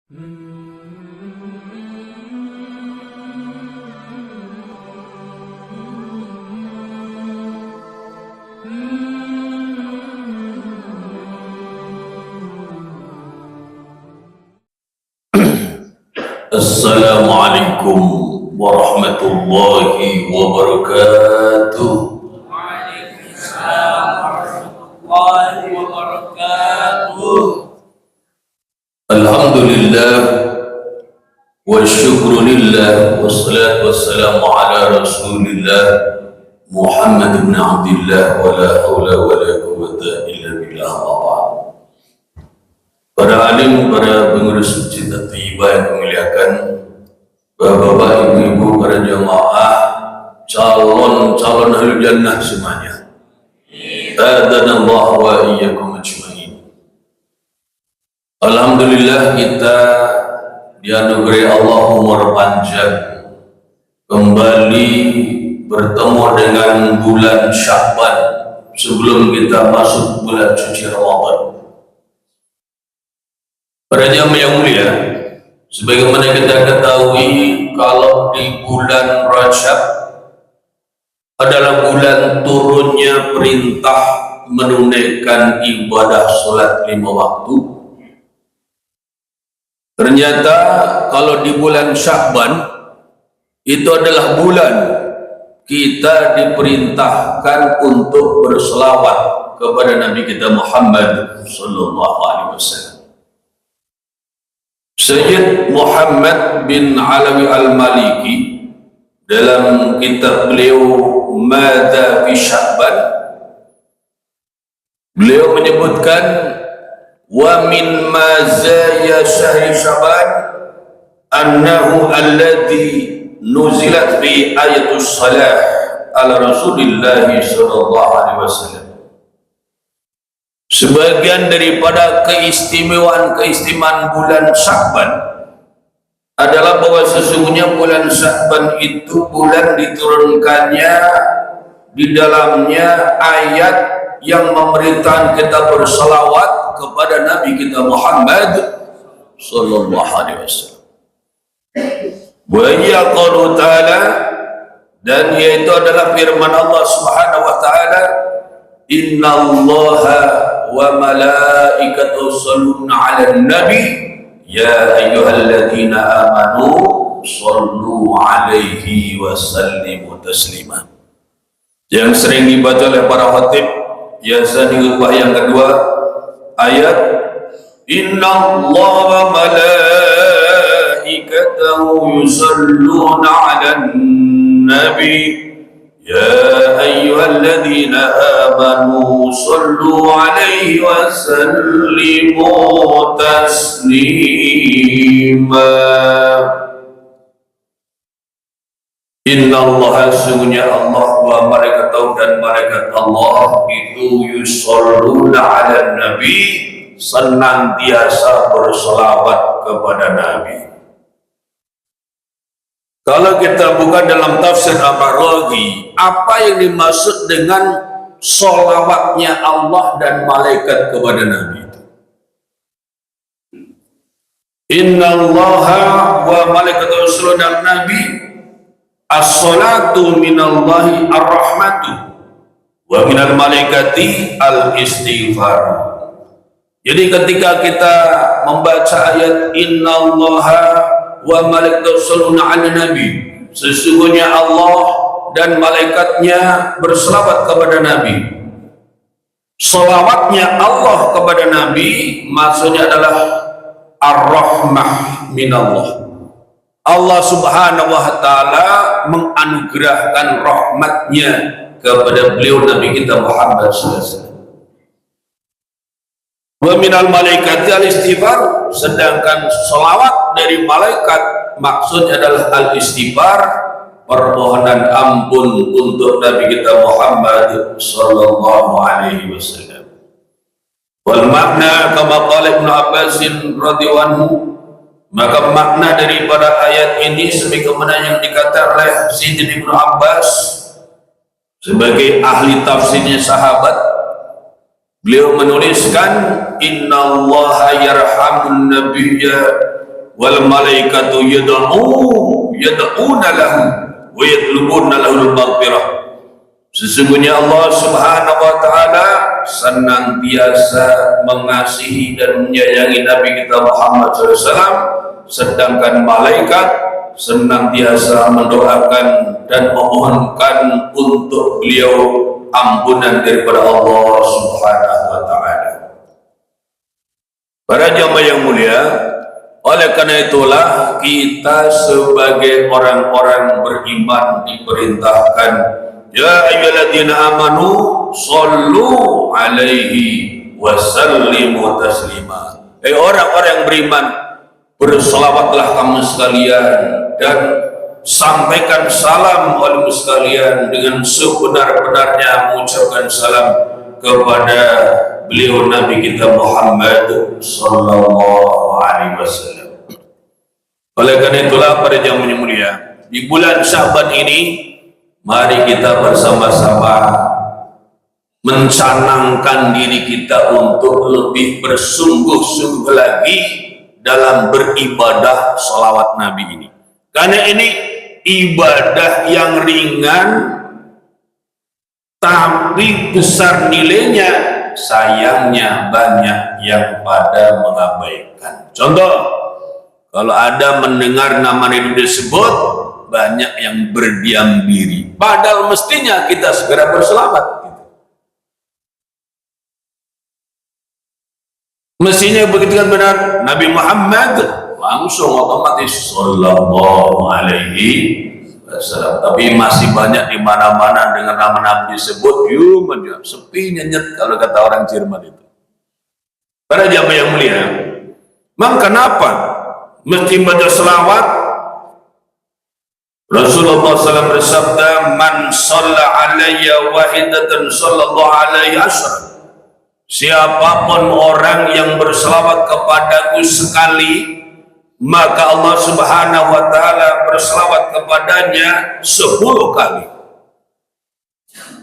Assalamualaikum warahmatullahi wabarakatuh. Waalaikumsalam warahmatullahi wabarakatuh. Alhamdulillah wa syukrulillah wassalatu wassalamu ala rasulillah Muhammad ibn Abdillah wa la hawla wa la quwwata illa billah wa ba'd. Para alim, para pengurus masjid At-Thayyibah yang memuliakan, bapak-bapak, ibu-ibu, para jamaah, calon ahli jannah semuanya. Adanallah wa iyyakum ajma'in. Alhamdulillah kita dianugerahi Allah umur panjang, kembali bertemu dengan bulan Sya'ban sebelum kita masuk bulan suci Ramadan. Para jamaah yang mulia, sebagaimana kita ketahui, kalau di bulan Rajab adalah bulan turunnya perintah menunaikan ibadah sholat 5 waktu. Ternyata kalau di bulan Sya'ban itu adalah bulan kita diperintahkan untuk berselawat kepada Nabi kita Muhammad sallallahu alaihi wasallam. Sayyid Muhammad bin Alawi Al-Maliki dalam kitab beliau Mada fi Sya'ban, beliau menyebutkan wa min mazaya syahri Sya'ban annahu alladhi nuzilat fi ayatus salah ala Rasulillah sallallahu alaihi wasallam. Sebagian daripada keistimewaan bulan Sya'ban adalah bahwa sesungguhnya bulan Sya'ban itu bulan diturunkannya di dalamnya ayat yang memerintahkan kita bersalawat kepada Nabi kita Muhammad sallallahu alaihi wasallam. Wa hiya qaulu ta'ala, dan yaitu adalah firman Allah Subhanahu wa taala, innallaha wa malaikatahu yusholluna 'alan nabi ya ayyuhalladzina amanu shallu 'alaihi wa sallimu taslima. Yang sering dibaca oleh para khatib biasa di khutbah yang kedua, ayat innallaha wa malaikatahu yusholluna 'alan nabi ya ayyuhalladzina amanu sallu alaihi wa sallimu taslima. Innallaha, sesungguhnya Allah, wa malaikatahu, dan malaikat Allah itu yusholluna ala nabi, senantiasa berselawat kepada Nabi. Kalau kita buka dalam tafsir Ar-Raghi, apa yang dimaksud dengan sholawatnya Allah dan malaikat kepada Nabi itu? Innallaha wa malaikatahu yusholluna 'alan nabi, as-salatu minallahi ar-rahmatu wa minal malaikati al-istighfar. Jadi ketika kita membaca ayat innallaha wa malaikatahu yusholluna 'alan nabi, sesungguhnya Allah dan malaikatnya berselawat kepada Nabi. Selawatnya Allah kepada Nabi maksudnya adalah ar-rahmah minallah. Allah Subhanahu wa ta'ala menganugerahkan rahmatnya kepada beliau Nabi kita Muhammad sallallahu alaihi wasallam. Wa minal malaikati al-istighfar, sedangkan selawat dari malaikat maksudnya adalah al-istighfar, permohonan ampun untuk Nabi kita Muhammad sallallahu alaihi wasallam. Wal makna kama qala Ibnu Abbas radhiyallahu anhu, maka makna daripada ayat ini sebagaimana yang dikatakan oleh Sayyidina Ibnu Abbas sebagai ahli tafsirnya sahabat. Beliau menuliskan innallaha yarhamun nabiyya wal malaikatu yad'una lahu wa yatlubuna lahu al-maghfirah. Sesungguhnya Allah Subhanahu wa taala senantiasa mengasihi dan menyayangi Nabi kita Muhammad SAW, sedangkan malaikat senantiasa mendoakan dan memohonkan untuk beliau ampunan daripada Allah Subhanahu wa taala. Para jamaah yang mulia, oleh karena itulah kita sebagai orang-orang beriman diperintahkan, ya ayyuhalladzina amanu shollu alaihi wasallimu taslima. Orang-orang yang beriman, berselawatlah kamu sekalian dan sampaikan salam olehmu sekalian dengan sebenar-benarnya mengucapkan salam kepada beliau Nabi kita Muhammad sallallahu alaihi wasallam. Oleh karena itulah para jamaah yang mulia, di bulan Sya'ban ini mari kita bersama-sama mencanangkan diri kita untuk lebih bersungguh-sungguh lagi dalam beribadah sholawat Nabi ini. Karena ini ibadah yang ringan tapi besar nilainya, sayangnya banyak yang pada mengabaikan. Contoh, kalau ada mendengar nama Nabi disebut, banyak yang berdiam diri, padahal mestinya kita segera berselawat. Mestinya begitu kan benar, Nabi Muhammad langsung otomatis sallallahu alaihi wasallam. Tapi masih banyak di mana-mana dengan nama Nabi disebut, sepi nyenyet kalau kata orang Jerman itu. Para jamaah yang mulia, maka kenapa mesti baca selawat? Rasulullah SAW bersabda, man shalla alayya wahidatan sallallahu alaihi wasallam. Siapapun orang yang berselawat kepadaku sekali, maka Allah Subhanahu wa taala berselawat kepadanya 10 kali.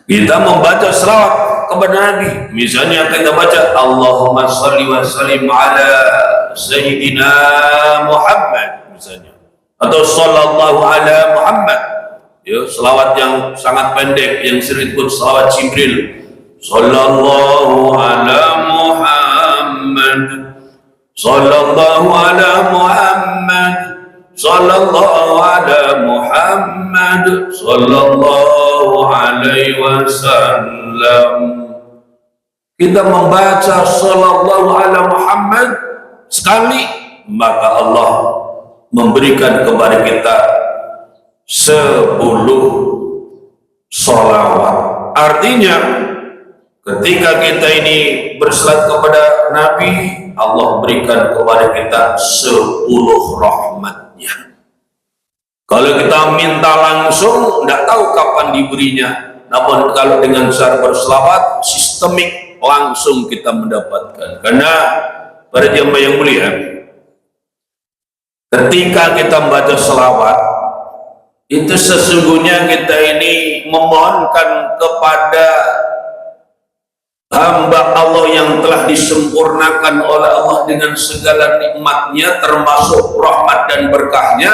Kita membaca selawat kepada Nabi, misalnya kita baca Allahumma shalli wa sallim ala sayyidina Muhammad misalnya, atau sallallahu ala Muhammad, ya, selawat yang sangat pendek yang sering disebut selawat Jibril, sallallahu ala Muhammad, sallallahu ala Muhammad, sallallahu ala Muhammad, sallallahu alaihi wasallam. Kita membaca sallallahu ala Muhammad sekali, maka Allah memberikan kepada kita 10 sholawat. Artinya ketika kita ini berselawat kepada Nabi, Allah berikan kepada kita 10 rahmatnya. Kalau kita minta langsung, tidak tahu kapan diberinya. Namun kalau dengan cara berselawat sistemik, langsung kita mendapatkan. Karena para jemaah yang mulia, ketika kita membaca selawat, itu sesungguhnya kita ini memohonkan kepada hamba Allah yang telah disempurnakan oleh Allah dengan segala nikmatnya, termasuk rahmat dan berkahnya.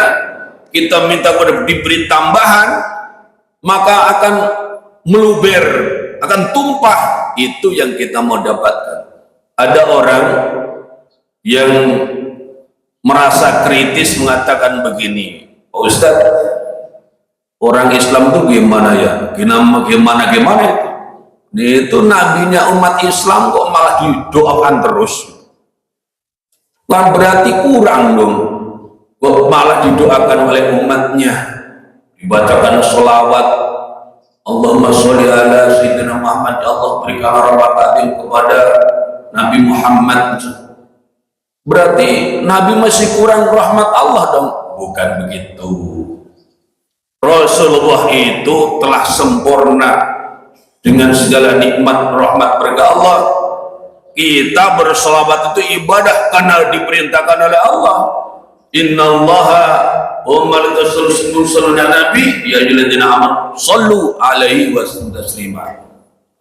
Kita minta kepada diberi tambahan, maka akan meluber, akan tumpah. Itu yang kita mau dapatkan. Ada orang yang merasa kritis mengatakan begini, Pak Ustaz, orang Islam itu gimana ya? Gimana itu? Itu nabinya umat Islam kok malah didoakan terus. Lah berarti kurang dong. Kok malah didoakan oleh umatnya, dibacakan sholawat, Allahumma sholli ala sayyidina Muhammad, Allah berikan rahmat kepada Nabi Muhammad. Berarti Nabi masih kurang rahmat Allah dong? Bukan begitu. Rasulullah itu telah sempurna dengan segala nikmat rahmat berkah Allah. Kita berselawat itu ibadah karena diperintahkan oleh Allah. Innallaha wa malaikatahu yusholluna 'alan nabi ya ayyuhalladzina amanu shollu alaihi wasallimu taslima.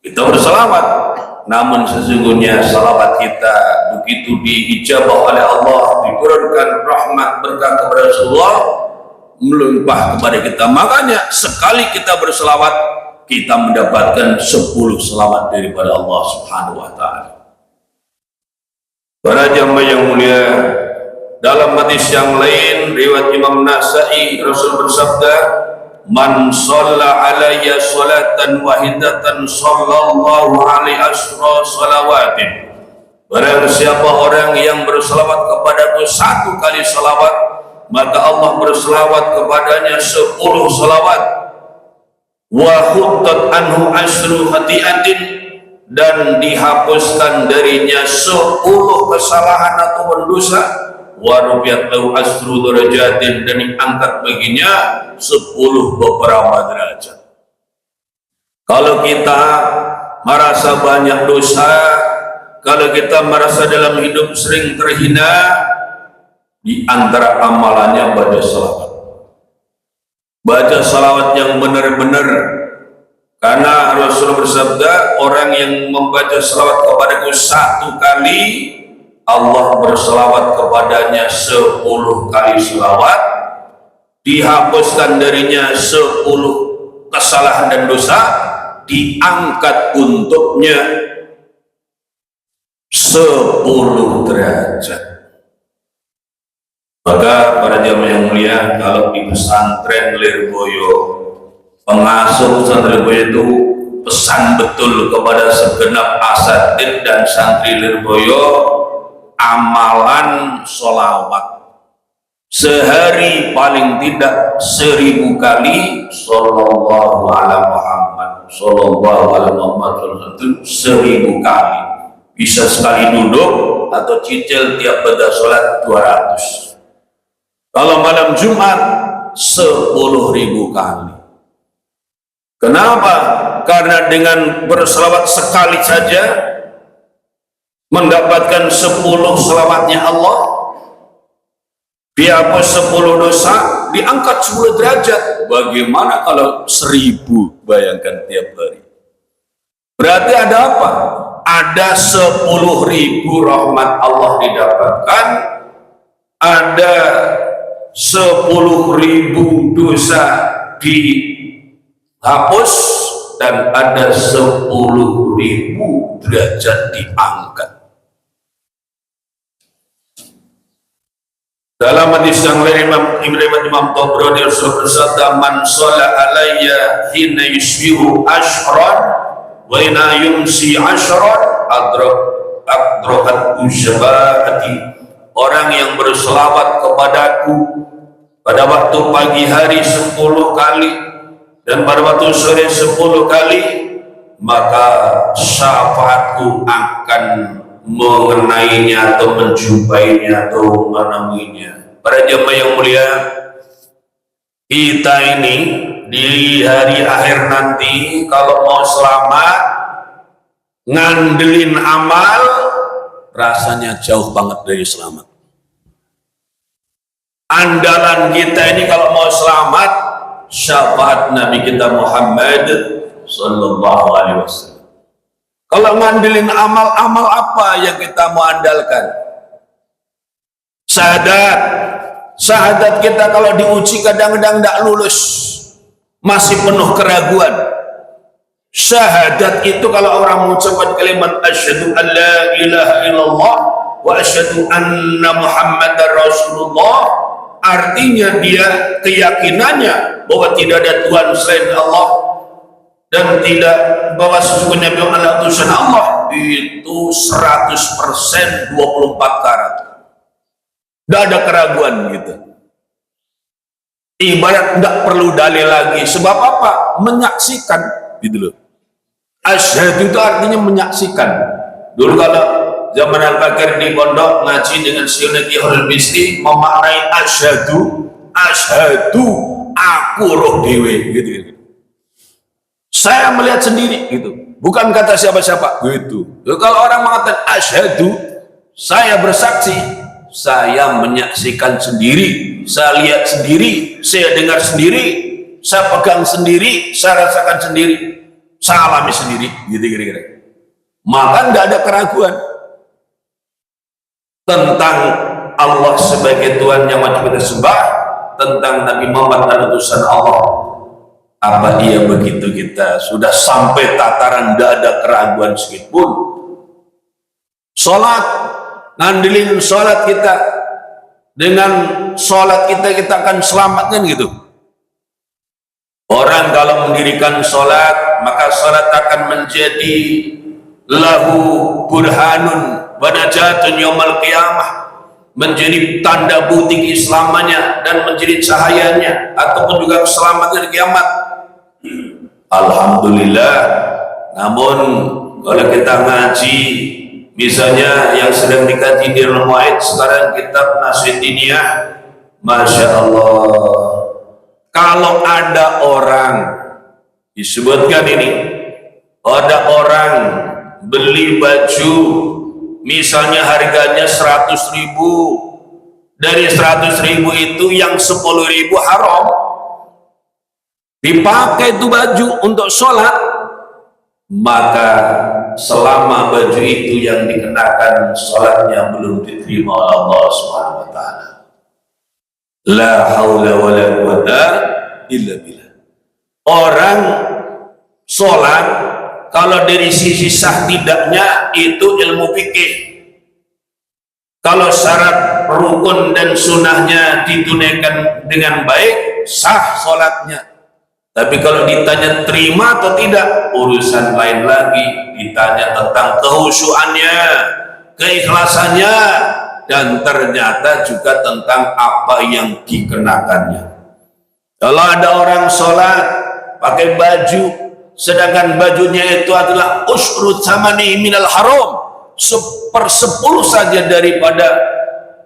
kita berselawat, namun sesungguhnya salawat kita begitu diijabah oleh Allah, diturunkan rahmat berkah kepada Rasulullah, melimpah kepada kita. Makanya sekali kita berselawat, kita mendapatkan 10 selawat daripada Allah Subhanahu wa Ta'ala. Para jamaah yang mulia, dalam hadis yang lain riwayat Imam Nasa'i, Rasul bersabda, man shalla alayya salatan wahidatan sallallahu alaihi asra salawatin. Barang siapa orang yang berselawat kepadaku 1 kali selawat, maka Allah berselawat kepadanya 10 selawat. Wa huttat anhu asru khati'atin, dan dihapuskan darinya 10 kesalahan atau dosa. Wa rufiyat lahu asru darajatin, dan diangkat baginya 10 beberapa derajat. Kalau kita merasa banyak dosa, kalau kita merasa dalam hidup sering terhina, di antara amalannya baca salawat. Baca salawat yang benar-benar, karena Rasul bersabda, orang yang membaca salawat kepadaku 1 kali, Allah berselawat kepadanya 10 kali selawat, dihapuskan darinya 10 kesalahan dan dosa, diangkat untuknya 10 derajat. Maka para jamaah yang mulia, kalau di pesantren Lirboyo, pengasuh pesantren Lirboyo itu pesan betul kepada segenap asatid dan santri Lirboyo, amalan sholawat sehari paling tidak 1000 kali sallallahu ala Muhammad, sallallahu ala Muhammad, itu 1000 kali. Bisa sekali duduk atau cicil tiap pada sholat 200. Kalau malam Jumat 10.000 kali. Kenapa? Karena dengan berselawat sekali saja mendapatkan 10 selawatnya Allah, dihapus 10 dosa, diangkat 10 derajat. Bagaimana kalau 1000? Bayangkan tiap hari. Berarti ada apa? Ada 10.000 rahmat Allah didapatkan, ada 10.000 dosa dihapus, dan ada 10.000 derajat diangkat. Dalam hadis yang lain Imam Tabrani Rasul bersabda, man shalla alayya hina yusbihu ashran wa hina yumsi ashran adrakat usyabati. Orang yang berselawat kepadaku pada waktu pagi hari 10 kali dan pada waktu sore 10 kali, maka syafaatku akan mengenainya atau menjumpainya atau menemuinya. Para jemaah yang mulia, kita ini di hari akhir nanti kalau mau selamat, ngandelin amal, rasanya jauh banget dari selamat. Andalan kita ini kalau mau selamat, syafaat Nabi kita Muhammad sallallahu alaihi wasallam. Kalau ngandelin amal-amal apa yang kita mau andalkan? Syahadat kita kalau diuji kadang-kadang tidak lulus, masih penuh keraguan. Syahadat itu kalau orang mengucapkan kalimat asyhadu an la ilaha illallah wa asyhadu anna muhammadar rasulullah, artinya dia keyakinannya bahwa tidak ada Tuhan selain Allah dan tidak bahwa sesungguhnya beliau adalah utusan Allah, itu 100% 24 karat. Tidak ada keraguan gitu. Ibarat tidak perlu dalil lagi. Sebab apa? Menyaksikan gitu loh. Asyhadu itu artinya menyaksikan. Dulu kalau zaman Al-Fakir di pondok ngaji dengan Syekh Kihul Bisri, memaknai asyhadu aku roh dewe gitu. Saya melihat sendiri gitu, bukan kata siapa-siapa gitu. Kalau orang mengatakan asyhadu, saya bersaksi, saya menyaksikan sendiri, saya lihat sendiri, saya dengar sendiri, saya pegang sendiri, saya rasakan sendiri. saya alami sendiri, gitu kira-kira. Maka tidak ada keraguan tentang Allah sebagai Tuhan yang wajib kita sembah, tentang Nabi Muhammad utusan Allah. Apa iya begitu kita sudah sampai tataran tidak ada keraguan sedikit pun. Sholat, ngandelin sholat kita, dengan sholat kita akan selamat kan gitu. Orang kalau mendirikan sholat, maka sholat akan menjadi lahu burhanun wa najatun yaumal qiyamah, menjadi tanda bukti keislamannya dan menjadi cahayanya ataupun juga keselamatan di kiamat. Alhamdulillah. Namun kalau kita ngaji, misalnya yang sedang dikaji di Al-Mu'aid sekarang kitab Nasridiniyah, Masya Allah, kalau ada orang disebutkan ini, ada orang beli baju misalnya harganya 100.000, dari 100.000 itu yang 10.000 haram, dipakai itu baju untuk sholat, maka selama baju itu yang dikenakan sholatnya belum diterima oleh Allah Subhanahu wa Ta'ala. La haula wa la quwata illa billah. Orang sholat kalau dari sisi sah tidaknya itu ilmu fikih. Kalau syarat rukun dan sunnahnya ditunaikan dengan baik, sah sholatnya. Tapi kalau ditanya terima atau tidak, urusan lain lagi. Ditanya tentang kehusuannya, keikhlasannya, dan ternyata juga tentang apa yang dikenakannya. Kalau ada orang sholat pakai baju, sedangkan bajunya itu adalah usrut samani minal haram, 1/10 saja daripada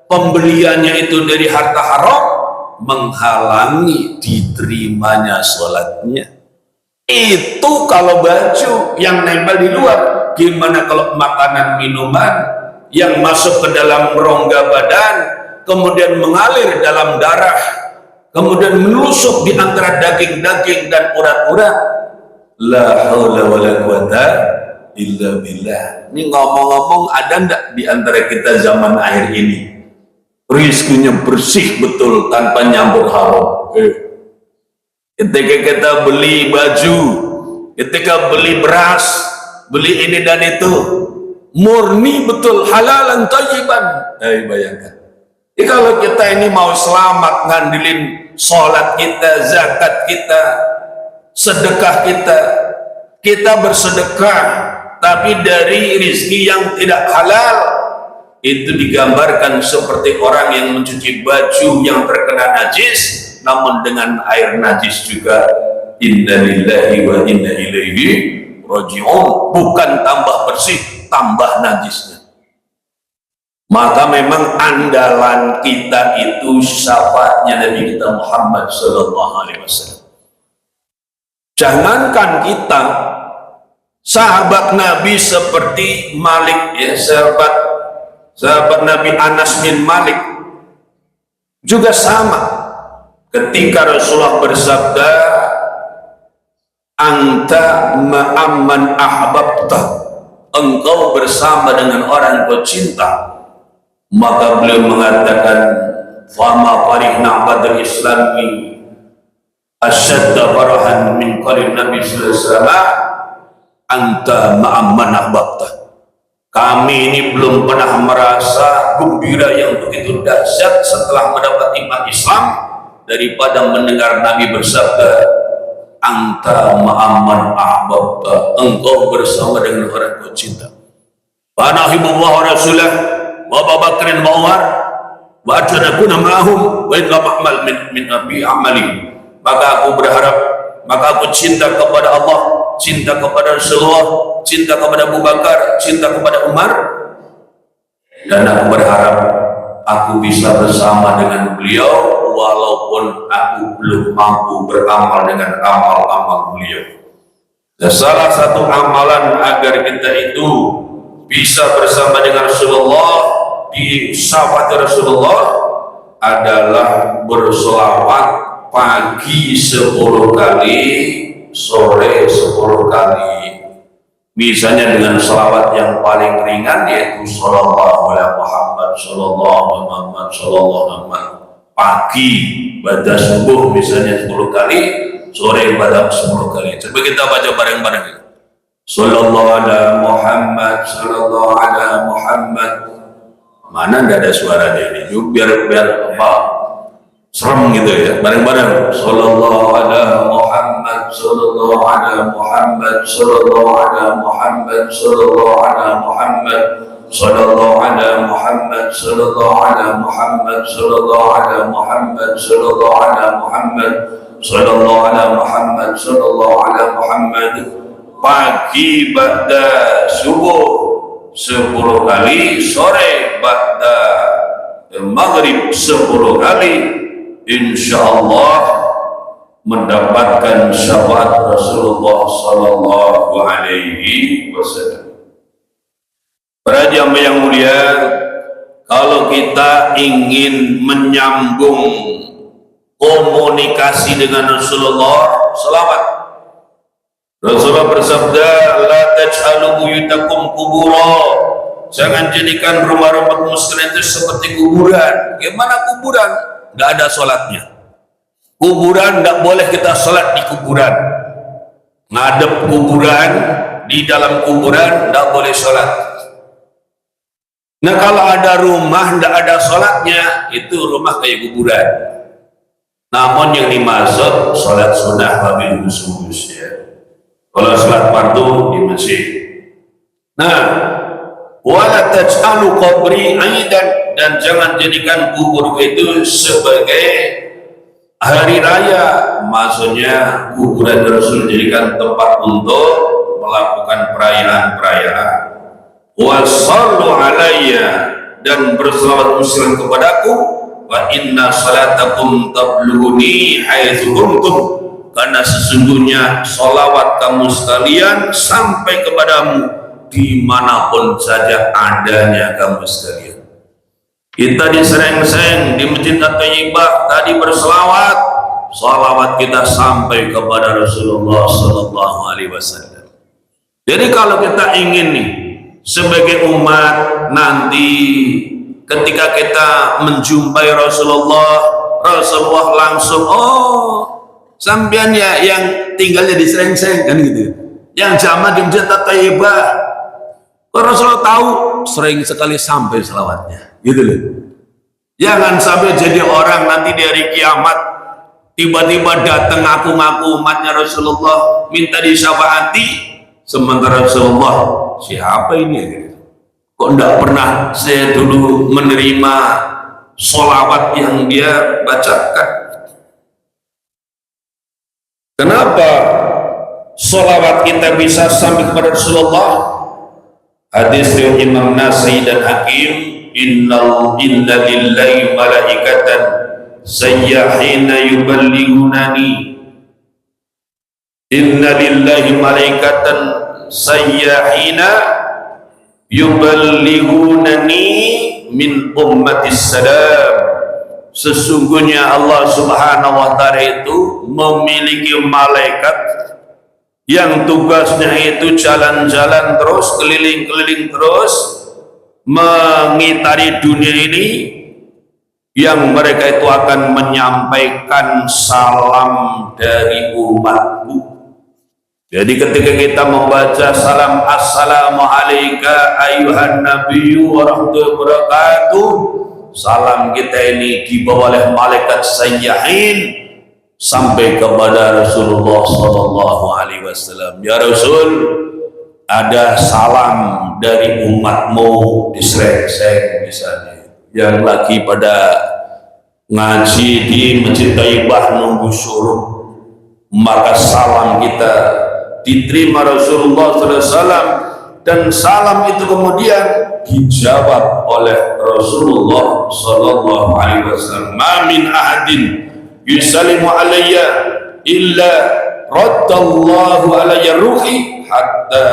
pembeliannya itu dari harta haram, menghalangi diterimanya sholatnya. Itu kalau baju yang nempel di luar. Gimana kalau makanan minuman yang masuk ke dalam rongga badan, kemudian mengalir dalam darah, kemudian menusuk di antara daging-daging dan urat-urat. La haula wa la quwata illa billah. Ini ngomong-ngomong, ada ndak di antara kita zaman akhir ini rizkinya bersih betul tanpa nyampur haram? Ketika kita beli baju, ketika beli beras, beli ini dan itu, murni betul halalan thayyiban. Bayangkan. Jadi kalau kita ini mau selamat, ngandelin sholat kita, zakat kita, sedekah kita bersedekah, tapi dari rizki yang tidak halal, itu digambarkan seperti orang yang mencuci baju yang terkena najis, namun dengan air najis juga. Inna lillahi wa inna ilaihi raji'un. Bukan tambah bersih, tambah najisnya. Maka memang andalan kita itu syafaatnya Nabi kita Muhammad sallallahu alaihi wasallam. Jangankan kita, sahabat Nabi seperti Malik, ya, sahabat Nabi Anas bin Malik juga sama. Ketika Rasulullah bersabda, anta ma'amman ahbabta, engkau bersama dengan orang kau cinta, maka beliau mengatakan, fama farihna badal islami asyadda farahan min qarin Nabi sallallahu alaihi wasallam, anta ma'amman ahbabta. Kami ini belum pernah merasa gembira yang begitu dahsyat setelah mendapat iman Islam daripada mendengar Nabi bersabda, anta ma'amman ahbabta, engkau bersama dengan orang kau cinta. Wa nahibullah wa rasulah wa Abu Bakrin wa Umar wa adjanakuna ma'ahum wa idha ma'mal min abi amali. Maka aku berharap, maka aku cinta kepada Allah, cinta kepada Rasulullah, cinta kepada Abu Bakar, cinta kepada Umar, dan aku berharap aku bisa bersama dengan beliau walaupun aku belum mampu beramal dengan amal-amal beliau. Dan salah satu amalan agar kita itu bisa bersama dengan Rasulullah, di syafaat Rasulullah, adalah bersolawat pagi 10 kali, sore 10 kali. Misalnya dengan selawat yang paling ringan yaitu sallallahu alaihi Muhammad, sallallahu alaihi Muhammad, sallallahu alaihi Muhammad. Pagi pada subuh misalnya 10 kali, sore pada 10 kali. Coba kita baca bareng-bareng. Sallallahu alaihi Muhammad, sallallahu alaihi Muhammad. Mana enggak ada suaranya ini? Biar apa? Serem gitu ya, bareng-bareng. Sallallahu alaihi Muhammad, sallallahu alaihi Muhammad, sallallahu alaihi Muhammad, sallallahu alaihi Muhammad, sallallahu alaihi Muhammad, sallallahu alaihi Muhammad, sallallahu alaihi Muhammad, sallallahu alaihi Muhammad, sallallahu alaihi Muhammad, sallallahu alaihi Muhammad. Pagi ba'da subuh 10 kali, sore ba'da maghrib 10 kali. Insyaallah mendapatkan syafaat Rasulullah sallallahu alaihi wasallam. Para jamaah yang mulia, kalau kita ingin menyambung komunikasi dengan Rasulullah, selawat. Rasulullah bersabda, la taj'alu buyutakum qubura. Jangan jadikan rumah-rumah muslim itu seperti kuburan. Gimana kuburan? Nggak ada sholatnya. Kuburan nggak boleh kita sholat di kuburan. Ngadep kuburan, di dalam kuburan nggak boleh sholat. Nah kalau ada rumah nggak ada sholatnya, itu rumah kayak kuburan. Namun yang dimaksud sholat sunnah wabil khusus ya. Kalau sholat fardu di masjid. Nah, wala taj'alu qabri aidan, dan jangan jadikan kubur itu sebagai hari raya. Maksudnya kuburan Rasul jadikan tempat untuk melakukan perayaan-perayaan. Wa sallu alayya, dan berselawat muslim kepadaku. Wa inna salatakum tablughuni haitsu kuntum, karena sesungguhnya salawat kamu sekalian sampai kepadamu dimanapun saja adanya kamu sekalian. Kita di Sreng-Seng, di Masjid At-Thayyibah tadi berselawat, salawat kita sampai kepada Rasulullah sallallahu alaihi wasallam. Jadi kalau kita ingin nih sebagai umat nanti ketika kita menjumpai Rasulullah langsung, oh sampean ya yang tinggalnya di Sreng-Seng kan gitu, yang jamaah di Masjid At-Thayyibah. Rasulullah tahu sering sekali sampai selawatnya, gitu loh. Jangan sampai jadi orang nanti di hari kiamat tiba-tiba datang ngaku-ngaku umatnya Rasulullah minta disyafaati, sementara Rasulullah siapa ini? Kok enggak pernah saya dulu menerima sholawat yang dia bacakan? Kenapa sholawat kita bisa sampai kepada Rasulullah? Hadis riwayat Imam Nasai dan Hakim, inna lillahi malaikatan sayyahina yuballighunani. Inna lillahi malaikatan sayyahina yuballighunani min ummatis salam. Sesungguhnya Allah Subhanahu wa ta'ala itu memiliki malaikat yang tugasnya itu jalan-jalan terus, keliling-keliling terus mengitari dunia ini, yang mereka itu akan menyampaikan salam dari umatku. Jadi ketika kita membaca salam assalamu alayka ayyuhan nabiyyu wa rahmatullahi wa barakatuh, salam kita ini dibawa oleh malaikat sayyahin sampai kepada Rasulullah sallallahu alaihi wasallam. Ya Rasul, ada salam dari umatmu di Sreng-Seng misalnya, yang lagi pada ngaji di Masjid Thayyibah nunggu suruh, maka salam kita diterima Rasulullah sallallahu alaihi wasallam, dan salam itu kemudian dijawab oleh Rasulullah sallallahu alaihi wasallam. Ma min ahadin yusallimu alayya illa raddallahu alayya ruhi hatta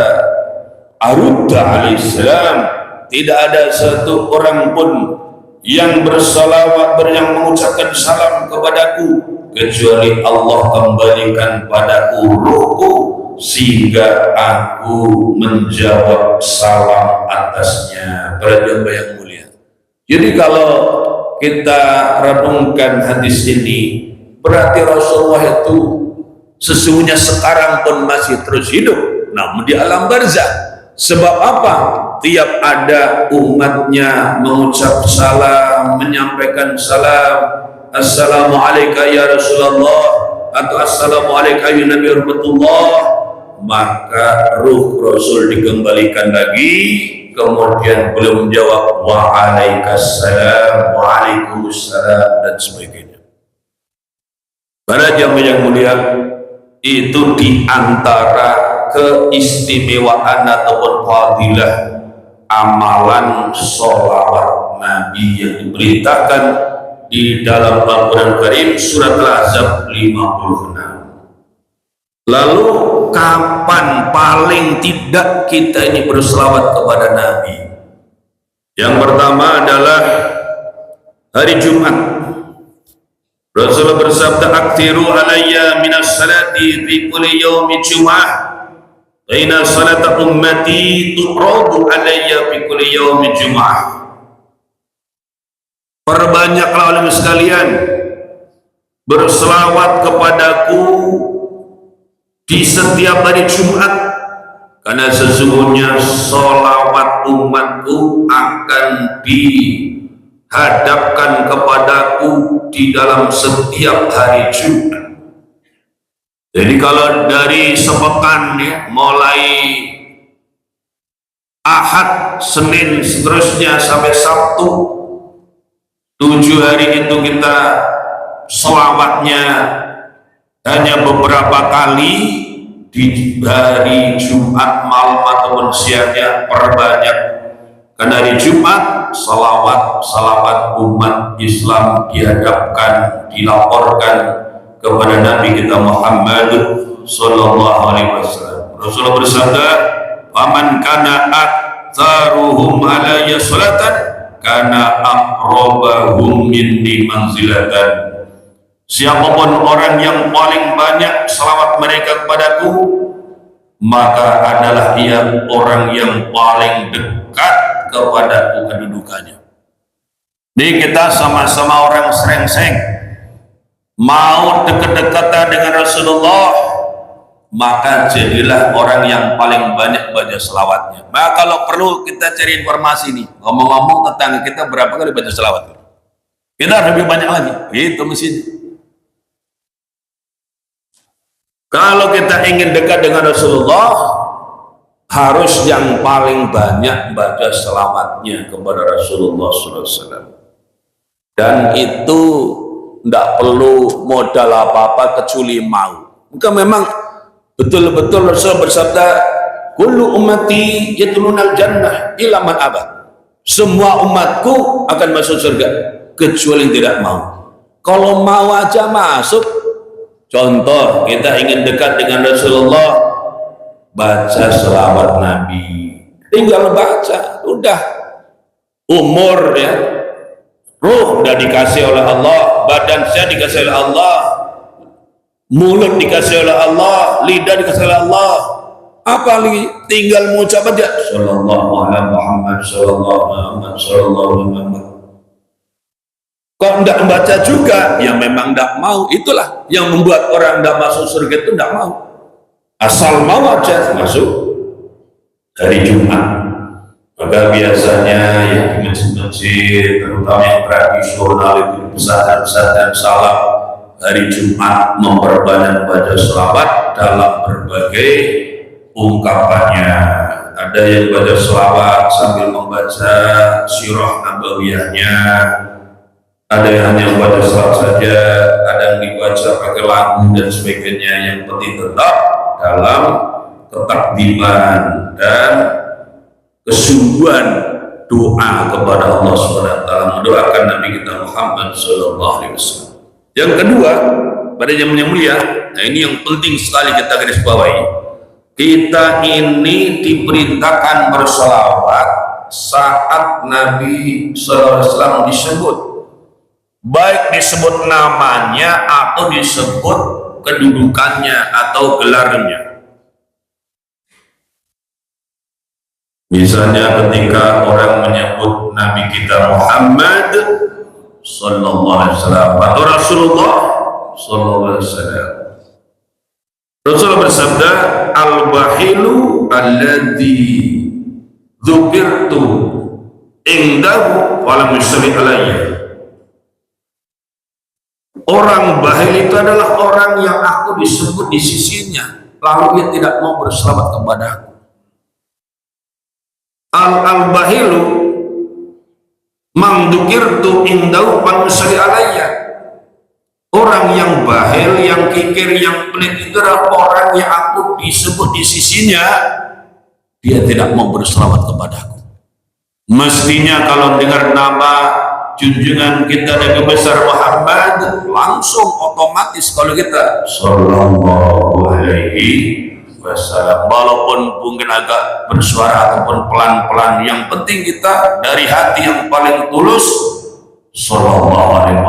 arudda alaihi salam. Tidak ada satu orang pun yang bersalawat yang mengucapkan salam kepadaku kecuali Allah kembalikan padaku ruhku sehingga aku menjawab salam atasnya. Para jamaah yang mulia, jadi kalau kita renungkan hadis ini, berarti Rasulullah itu sesungguhnya sekarang pun masih terus hidup, namun di alam barzah. Sebab apa? Tiap ada umatnya mengucap salam, menyampaikan salam, assalamualaikum ya Rasulullah, atau assalamualaikum ya Nabi rahmatullah, maka ruh Rasul dikembalikan lagi, kemudian belum jawab waalaikumsalam, waalaikumsalam, dan sebagainya. Para jamaah yang mulia, itu diantara keistimewaan ataupun fadilah amalan sholawat Nabi yang diberitakan di dalam Al-Quran Karim surat Al-Ahzab 56. Lalu kapan paling tidak kita ini berselawat kepada Nabi? Yang pertama adalah hari Jumat. Rasulullah bersabda, aktiru alayya minas salati fi kulli yaumi jum'ah, Aina salata ummati tu'radu alayya fi kulli yaumi jum'ah. Perbanyaklah oleh sekalian berselawat kepadaku di setiap hari Jumat, karena sesungguhnya solawat umatku akan dihadapkan kepadaku di dalam setiap hari Jumat. Jadi kalau dari sepekan ya, mulai Ahad, Senin, seterusnya sampai Sabtu, 7 hari itu kita selawatnya hanya beberapa kali. Di hari Jumat malam ataupun siangnya perbanyak, karena hari Jumat salawat umat Islam dihadapkan, dilaporkan kepada Nabi kita Muhammad sallallahu alaihi wasallam. Rasulullah bersabda, "Faman kana aktsaruhum alayya salatan kana aqrabahum minni manzilatan." Siapapun orang yang paling banyak salawat mereka kepadaku, maka adalah ia orang yang paling dekat kepadaku kedudukannya. Ini kita sama-sama orang serengseng, mau dekat-dekatan dengan Rasulullah, maka jadilah orang yang paling banyak baca selawatnya. Maka kalau perlu kita cari informasi nih, ngomong-ngomong tetangga kita berapa kali baca selawat, kita lebih banyak lagi, itu mesin. Kalau kita ingin dekat dengan Rasulullah, harus yang paling banyak baca selawatnya kepada Rasulullah SAW. Dan itu tidak perlu modal apa-apa kecuali mau. Maka memang betul-betul Rasul bersabda, kullu ummati yadkhulunal jannah illa man aba. Semua umatku akan masuk surga kecuali tidak mau. Kalau mau aja masuk. Contoh, kita ingin dekat dengan Rasulullah, baca selawat Nabi, tinggal baca, udah. Umur ya, ruh udah dikasih oleh Allah, badan saya dikasih oleh Allah, mulut dikasih oleh Allah, lidah dikasih oleh Allah, apa lagi? Tinggal mengucap aja sallallahu alaihi Muhammad, sallallahu alaihi Muhammad, sallallahu alaihi Muhammad. Kalau tidak membaca juga, ya memang tidak mau. Itulah yang membuat orang tidak masuk surga itu tidak mau. Asal mau aja masuk hari Jumat. Maka biasanya yang di masjid-masjid, terutama yang tradisional itu pesantren-pesantren salaf, hari Jumat memperbanyak baca selawat dalam berbagai ungkapannya. Ada yang baca selawat sambil membaca sirah nabawiyahnya, ada yang hanya membaca selawat saja, ada yang dibaca pakai lagu dan sebagainya. Yang penting tetap dalam ketakdiman dan kesungguhan doa kepada Allah SWT, mendoakan Nabi kita Muhammad SAW. Yang kedua, pada zaman yang mulia, nah ini yang penting sekali kita garis bawahi, kita ini diperintahkan berselawat saat Nabi SAW disebut, baik disebut namanya atau disebut kedudukannya atau gelarnya. Misalnya ketika orang menyebut Nabi kita Muhammad sallallahu alaihi wasallam atau Rasulullah sallallahu alaihi wasallam, Rasulullah bersabda, al-bahilu alladzi dzukirtu indahu wa lam yusalli alayya. Orang bahil itu adalah orang yang aku disebut di sisinya, lalu dia tidak mau berselawat kepadaku. Al-bahilu man dzukirtu indahu wa lam yusalli alayya. Orang yang bahil, yang kikir, yang pelit itu adalah orang yang aku disebut di sisinya, dia tidak mau berselawat kepadaku. Mestinya kalau dengar nama junjungan kita Nabi besar Muhammad, langsung otomatis kalau kita sallallahu alaihi wasallam, walaupun mungkin agak bersuara ataupun pelan-pelan, yang penting kita dari hati yang paling tulus sallallahu alaihi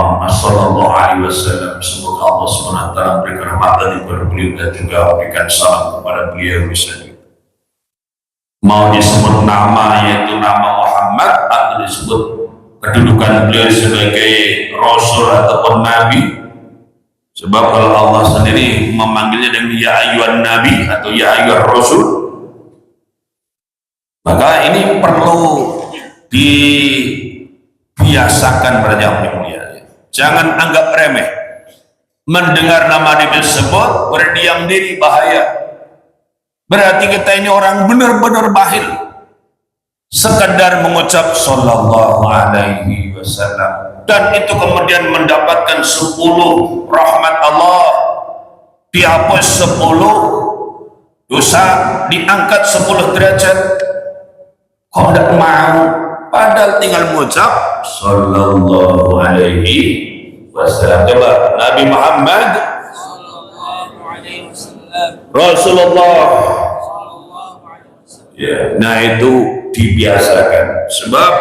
wasallam. Semoga Allah SWT memberikan rahmat kepada beliau dan juga memberikan salam kepada beliau. Misalnya mau disebut nama yaitu nama Muhammad atau disebut kedudukan beliau sebagai Rasul ataupun Nabi, sebab kalau Allah sendiri memanggilnya dengan ya ayyuhan Nabi atau ya ayyuhan Rasul, maka ini perlu dibiasakan pada yang mulia. Jangan anggap remeh. Mendengar nama Nabi tersebut berdiam diri bahaya. Berarti kita ini orang benar-benar bahil. Sekedar mengucap sallallahu alaihi wasallam, dan itu kemudian mendapatkan 10 rahmat Allah, dihapus 10 dosa, diangkat 10 derajat. Kok tidak mau? Padahal tinggal mengucap sallallahu alaihi wasallam. Coba Nabi Muhammad sallallahu alaihi wasallam, Rasulullah sallallahu alaihi wasallam. Ya, nah itu dibiasakan. Sebab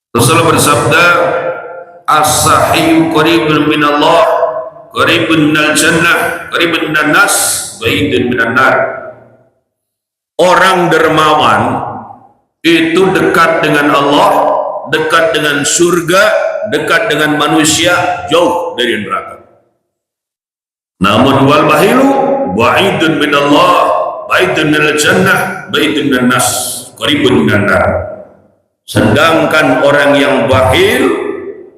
Rasulullah bersabda, as-sahih qaribun minallah, qaribun minal jannah, qaribun minan nas, baidun minan nar. Orang dermawan itu dekat dengan Allah, dekat dengan surga, dekat dengan manusia, jauh dari neraka. Namun wal bahilu ba'idun minallah, ba'idun minal jannah, ba'idun minan nas, qaribun minan nar. Sedangkan orang yang bakhil,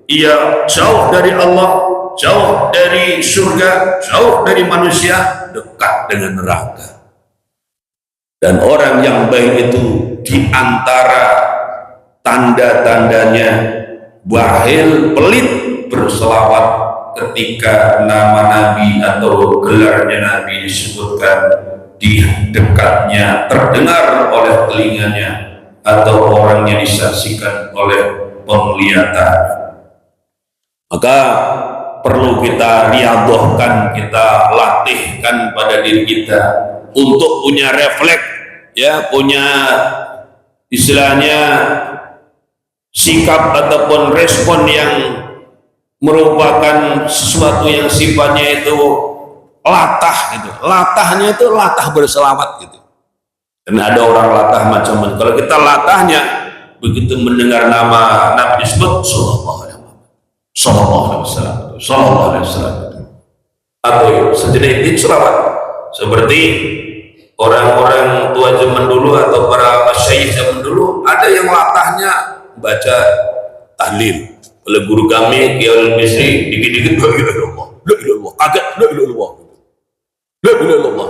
ia jauh dari Allah, jauh dari surga, jauh dari manusia, dekat dengan neraka. Dan orang yang baik itu di antara tanda-tandanya bakhil, pelit, berselawat ketika nama Nabi atau gelarnya Nabi disebutkan di dekatnya, terdengar oleh telinganya, atau orangnya disaksikan oleh penglihatan. Maka perlu kita riadohkan, kita latihkan pada diri kita untuk punya refleks, ya, punya istilahnya sikap ataupun respon yang merupakan sesuatu yang sifatnya itu latah gitu. Latahnya itu latah berselawat gitu. Dan ada orang latah macam-macam. Kalau kita latahnya begitu mendengar nama Nabi disebut sallallahu alaihi wasallam, sallallahu alaihi wasallam, atau sejenis selawat seperti orang-orang tua zaman dulu atau para masyayikh zaman dulu, ada yang latahnya baca tahlil. Oleh guru kami Kiai Misri, dikit-dikit la ilaha illallah, la ilaha illallah, agak la ilaha illallah, la ilaha illallah.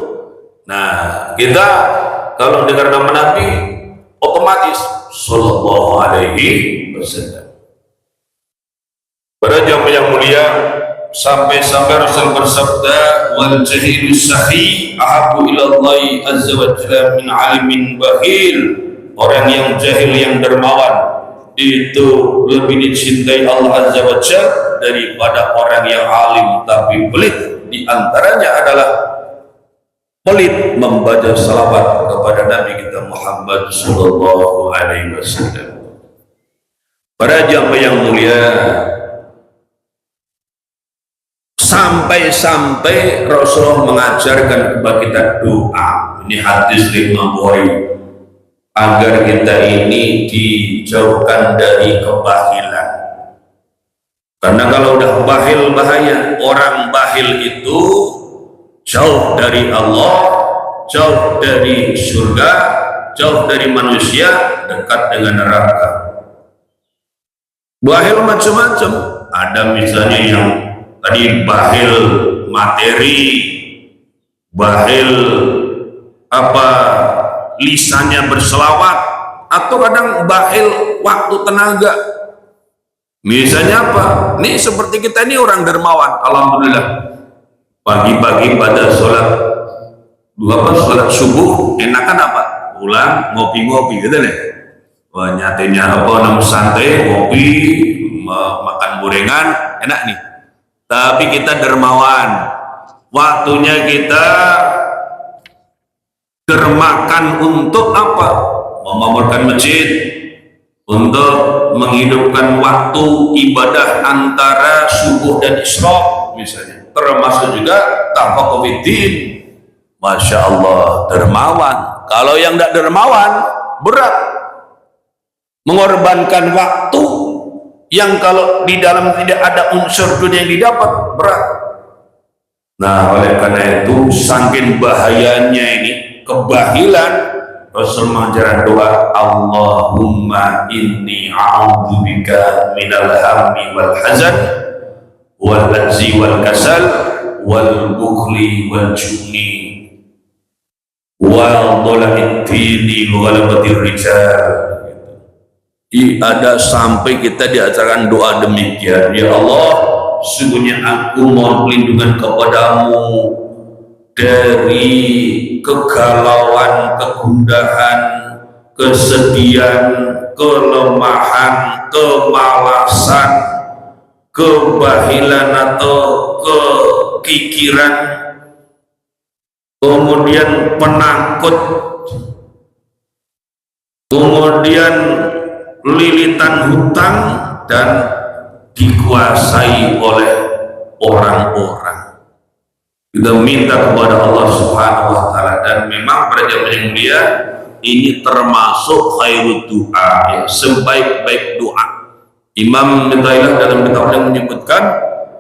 Nah, kita kalau dengar nama Nabi otomatis sallallahu alaihi wasallam. Para jamaah yang mulia, sampai-sampai Rasul bersabda, wal jahilu sahih ahabu ilallahi azza wa jalla min alimin bahil. Orang yang jahil, yang dermawan, itu lebih dicintai Allah azza wa jalla daripada orang yang alim tapi pelit. Di antaranya adalah pelit membaca salawat kepada Nabi kita Muhammad Sallallahu Alaihi Wasallam. Para jamaah yang mulia, sampai-sampai Rasulullah mengajarkan kepada kita doa. Ini hadis Imam Bukhari, agar kita ini dijauhkan dari kebahilan. Karena kalau udah bahil bahaya. Orang bahil itu jauh dari Allah, jauh dari surga, jauh dari manusia, dekat dengan neraka. Bahil macam-macam. Ada misalnya yang tadi bahil materi, bahil lisannya berselawat, atau kadang bahil waktu tenaga. Misalnya apa? Nih seperti kita ini orang dermawan, alhamdulillah. Pagi-pagi pada sholat subuh, enakan apa? Pulang ngopi-ngopi gitu deh. Wah, nyatanya santai, ngopi, makan gorengan, enak nih. Tapi kita dermawan, waktunya kita dermakan untuk apa? Memamurkan masjid, untuk menghidupkan waktu ibadah antara subuh dan isyraq misalnya, termasuk juga taqwafiddin. Masya Allah, dermawan. Kalau yang tidak dermawan, berat mengorbankan waktu yang kalau di dalam tidak ada unsur dunia yang didapat, berat. Nah, oleh karena itu saking bahayanya ini kebahilan, Rasul mengajarkan doa, Allahumma inni a'udzubika minal hammi wal hazan wal ajzi wal kasal wal bukhli wal jubni wal dhala'id dini wa ghalabatir rijal. Ada sampai kita diajarkan doa demikian, ya Allah, sungguhnya aku mohon perlindungan kepadamu dari kegalauan, kegundahan, kesedihan, kelemahan, kemalasan, kebahilan atau kekikiran, kemudian penakut, kemudian lilitan hutang, dan dikuasai oleh orang-orang. Kita minta kepada Allah Subhanahu wa Ta'ala, dan memang para jamaah yang mulia, ini termasuk khairul doa, ya, sebaik-baik doa. Imam Nidailah dalam kitabnya menyebutkan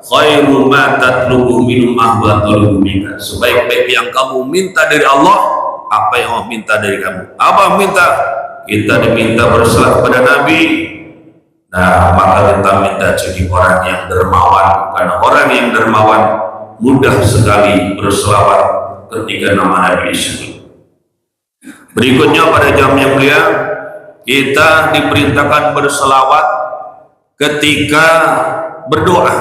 khairu ma tatlubu minum ahwatul minka, sebaik-baik yang kamu minta dari Allah, apa yang Allah minta dari kamu. Apa minta? Kita diminta bersalat kepada Nabi. Nah, maka kita minta jadi orang yang dermawan, karena orang yang dermawan mudah sekali berselawat ketika nama Nabi disebut. Berikutnya pada jam yang mulia, kita diperintahkan berselawat ketika berdoa.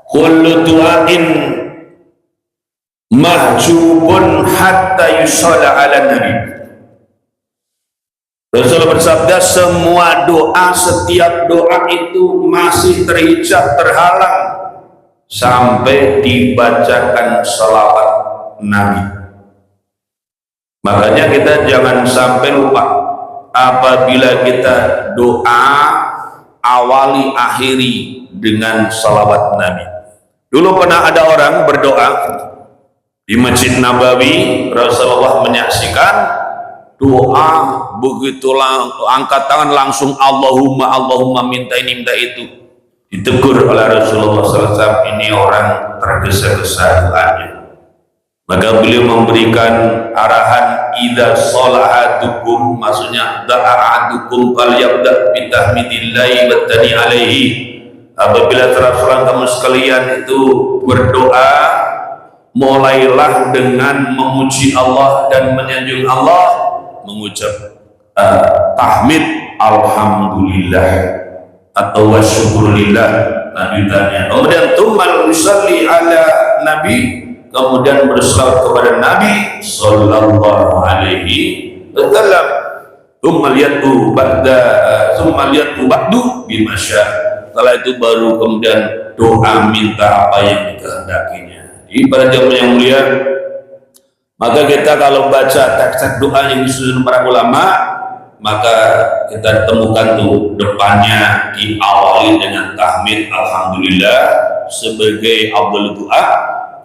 Kullu du'ain mahjubun hatta yusalla ala nabi. Rasulullah bersabda, semua doa, setiap doa itu masih terhijab, terhalang sampai dibacakan salawat Nabi. Makanya kita jangan sampai lupa, apabila kita doa, awali akhiri dengan salawat Nabi. Dulu pernah ada orang berdoa di Masjid Nabawi, Rasulullah menyaksikan doa, begitu angkat tangan langsung Allahumma, Allahumma, minta ini minta itu. Ditegur oleh Rasulullah SAW, ini orang tergesa-gesa doanya. Maka beliau memberikan arahan, idza salahadukum, maksudnya da'adukum falyabda bitahmidillahi wa tani alaihi. Apabila terang kamu sekalian itu berdoa, mulailah dengan memuji Allah dan menyanjung Allah, mengucap tahmid alhamdulillah atau wasyukurillah. Nabi tanya, kemudian tumal usalli ala nabi, kemudian bersalawat kepada Nabi sallallahu alaihi wasallam. Tumal yatu ba'du bimasya. Setelah itu baru kemudian doa minta apa yang dikehendakinya. Jadi para jamaah yang mulia, maka kita kalau baca teks doa yang disusun para ulama, maka kita temukan tuh depannya diawali dengan tahmid alhamdulillah sebagai afdhalud doa,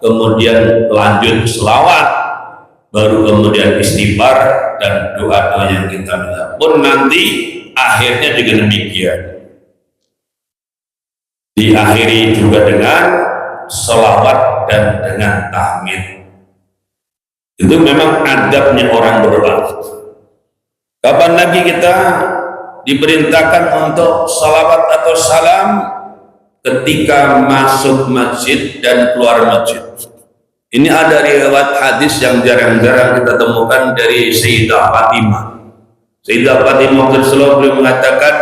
kemudian lanjut selawat, baru kemudian istighfar dan doa-doa yang kita minta pun nanti akhirnya dengan demikian. Diakhiri juga dengan selawat dan dengan tahmid. Itu memang adabnya orang berdoa. Kapan lagi kita diperintahkan untuk salawat atau salam? Ketika masuk masjid dan keluar masjid. Ini ada riwayat hadis yang jarang-jarang kita temukan dari Sayyidah Fatimah. Sayyidah Fatimah Rasulullah beliau mengatakan,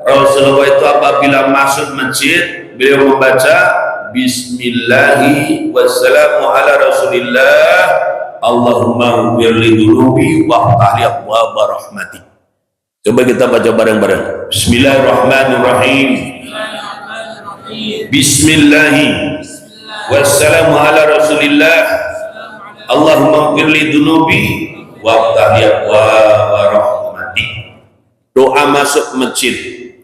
Rasulullah itu apabila masuk masjid, beliau membaca Bismillahi wassalamu ala Rasulillah, Allahumma ghfirli dhunubi waftah li abwaaba rahmatik. Coba kita baca bareng-bareng. Bismillahirrahmanirrahim. Bismillahi wassalamu ala Rasulillah, Allahumma ghfirli dhunubi waftah li abwaaba rahmatik. Doa masuk masjid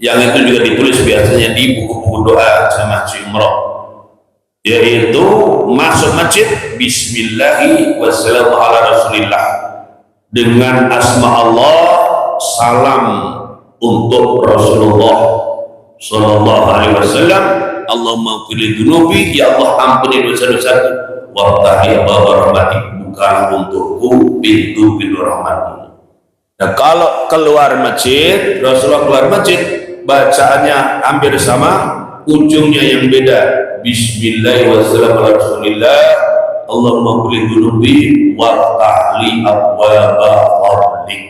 yang itu juga ditulis biasanya di buku-buku doa sama Haji Umrah, yaitu masuk masjid Bismillahi wassalamu ala Rasulillah, dengan asma Allah, salam untuk Rasulullah sallallahu alaihi wasallam, Allahumma ghfirli dhunubi, ya Allah ampuni dosa-dosaku, waftah li abwaaba rahmatik, bukalah untukku pintu-pintu rahmatmu. Nah, kalau keluar masjid, Rasulullah keluar masjid, bacaannya hampir sama, ujungnya yang beda. Bismillahirrahmanirrahim wassalamu ala Rasulillah, Allahumma ghfirli dhunubi waftah li abwaaba fadlik.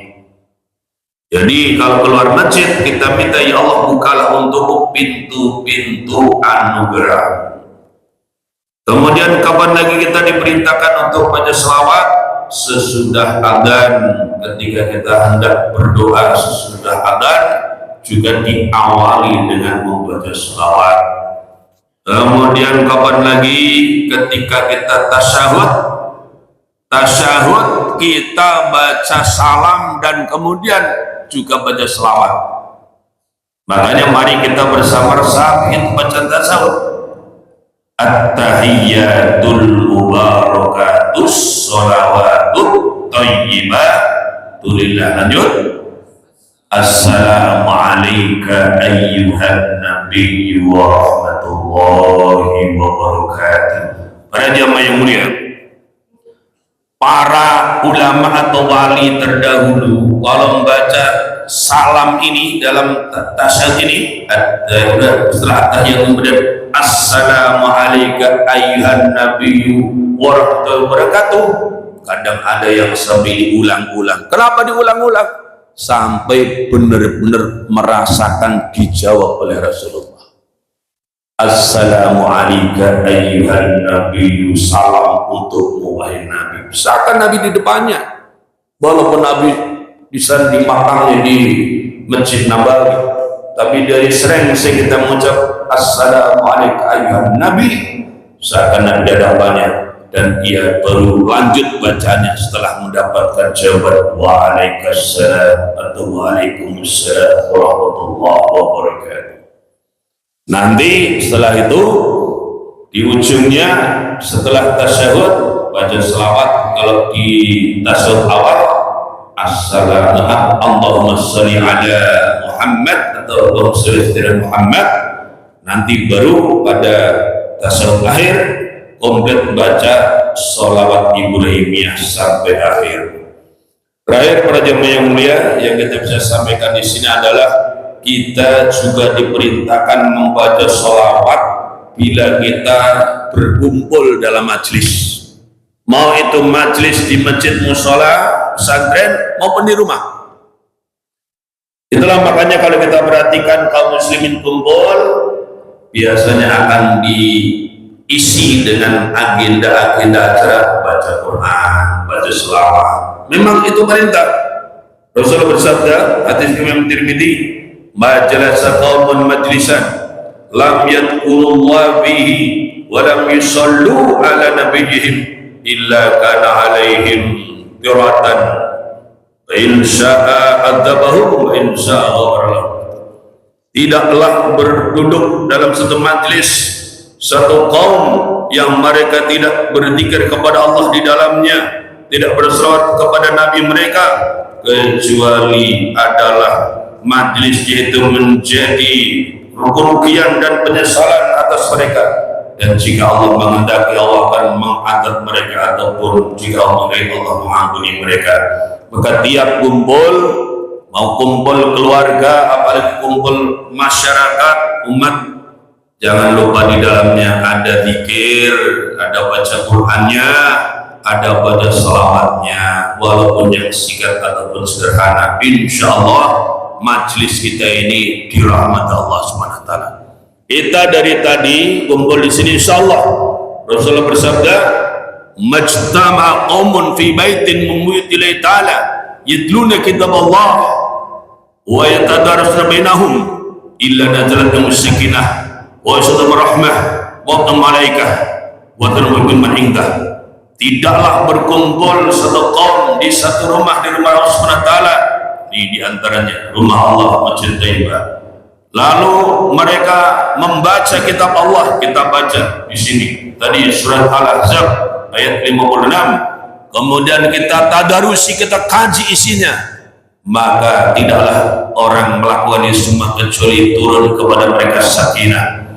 Jadi kalau keluar masjid kita minta, ya Allah bukalah untukku pintu-pintu anugerah. Kemudian kapan lagi kita diperintahkan untuk baca selawat? Sesudah adzan, ketika kita hendak berdoa sesudah adzan juga diawali dengan membaca selawat. Kemudian kapan lagi ketika kita tasyahud kita baca salam dan kemudian juga baca selawat. Makanya mari kita bersama-sama baca tasyahud. At-tahiyyatul mubarakatus sholawatut thayyibatu lillah. Lanjut. Assalamu alayka ayyuhan nabiyyu wa rahmatullahi wa barakatuh. Para jamaah yang mulia, para ulama atau wali terdahulu kalau membaca salam ini dalam tasyahud ini, setelah tahiyat kemudian assalamu alayka ayyuhan nabiyyu wa rahmatullahi wa barakatuh, kadang ada yang sampai diulang-ulang. Kenapa diulang-ulang? Sampai benar-benar merasakan dijawab oleh Rasulullah. Assalamu alayka ayyuhan nabiyyu, salam untukmu wahai Nabi. Seakan Nabi di depannya, walaupun Nabi di sana di makamnya di Masjid Nabawi, tapi dari sering kita mengucap assalamu alayka ayyuhan nabi, seakan Nabi di hadapannya, dan ia baru lanjut bacanya setelah mendapatkan jawaban waalaikumsalam atau waalaikumsalam warahmatullahi wabarakatuh. Nanti setelah itu di ujungnya setelah tasyahud baca selawat. Kalau di tasyahud awal Allahumma sholli ala Muhammad atau Allahumma sholli ala Muhammad, nanti baru pada tasyahud akhir komplit baca sholawat Ibrahimiyah sampai akhir. Terakhir para jemaah yang mulia, yang kita bisa sampaikan di sini adalah kita juga diperintahkan membaca sholawat bila kita berkumpul dalam majlis. Mau itu majlis di masjid, musola, pesantren maupun di rumah. Itulah makanya kalau kita perhatikan kaum muslimin kumpul biasanya akan diisi dengan agenda-agenda acara baca Quran, baca selawat. Memang itu perintah. Rasulullah bersabda, hadis Imam Tirmidzi, "Ma jalasa qaumun majlisan lam yadhkurullah bihi ولم يصلوا على نبيهم إلا كان عليهم قرة فإن شاء عذبهم وإن شاء غفر لهم. Tidaklah berduduk dalam satu majlis satu kaum yang mereka tidak berzikir kepada Allah di dalamnya, tidak berselawat kepada Nabi mereka, kecuali adalah majlis itu menjadi kerugian dan penyesalan atas mereka. Dan jika Allah menghendaki, Allah akan mengangkat mereka, ataupun jika Allah menghendaki, Allah mengampuni mereka. Maka tiap kumpul, mau kumpul keluarga, apalagi kumpul masyarakat, umat, jangan lupa di dalamnya ada zikir, ada baca Qur'annya, ada baca salawatnya, walaupun yang singkat ataupun sederhana. Insya Allah majlis kita ini dirahmati Allah SWT. Kita dari tadi kumpul di sini, insya Allah Rasulullah bersabda, majtama qaumun fi baitin min buyutillahi ta'ala yatluna kitab Allah wa yatadarasuna bainahum illa nazalat sakinah wa yasdum rahmah wa malaikah wa tanwikum man indah. Tidaklah berkumpul satu kaum di satu rumah di rumah Allah SWT, ini diantaranya rumah Allah, Masjid Taibah. Lalu mereka membaca kitab Allah, kita baca di sini tadi surat Al-Ahzab ayat 56. Kemudian kita tadarusi, kita kaji isinya, maka tidaklah orang melakukan ini semua kecuali turun kepada mereka sakinah.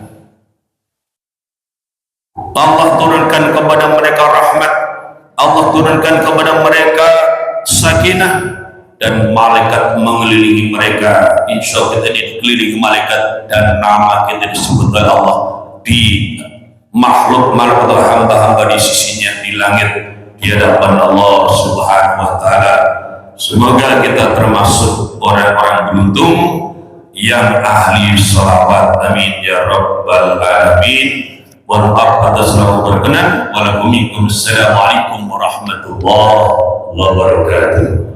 Allah turunkan kepada mereka rahmat, Allah turunkan kepada mereka sakinah, dan malaikat mengelilingi mereka. Insya Allah kita dikelilingi malaikat dan nama kita disebut oleh Allah di makhluk atau hamba-hamba di sisinya di langit di hadapan Allah Subhanahu wa Ta'ala. Semoga kita termasuk orang-orang beruntung yang ahli salawat. Amin ya rabbal alamin. Mohon maaf atas nama berkenan. Waalaikumsalam warahmatullahi wabarakatuh.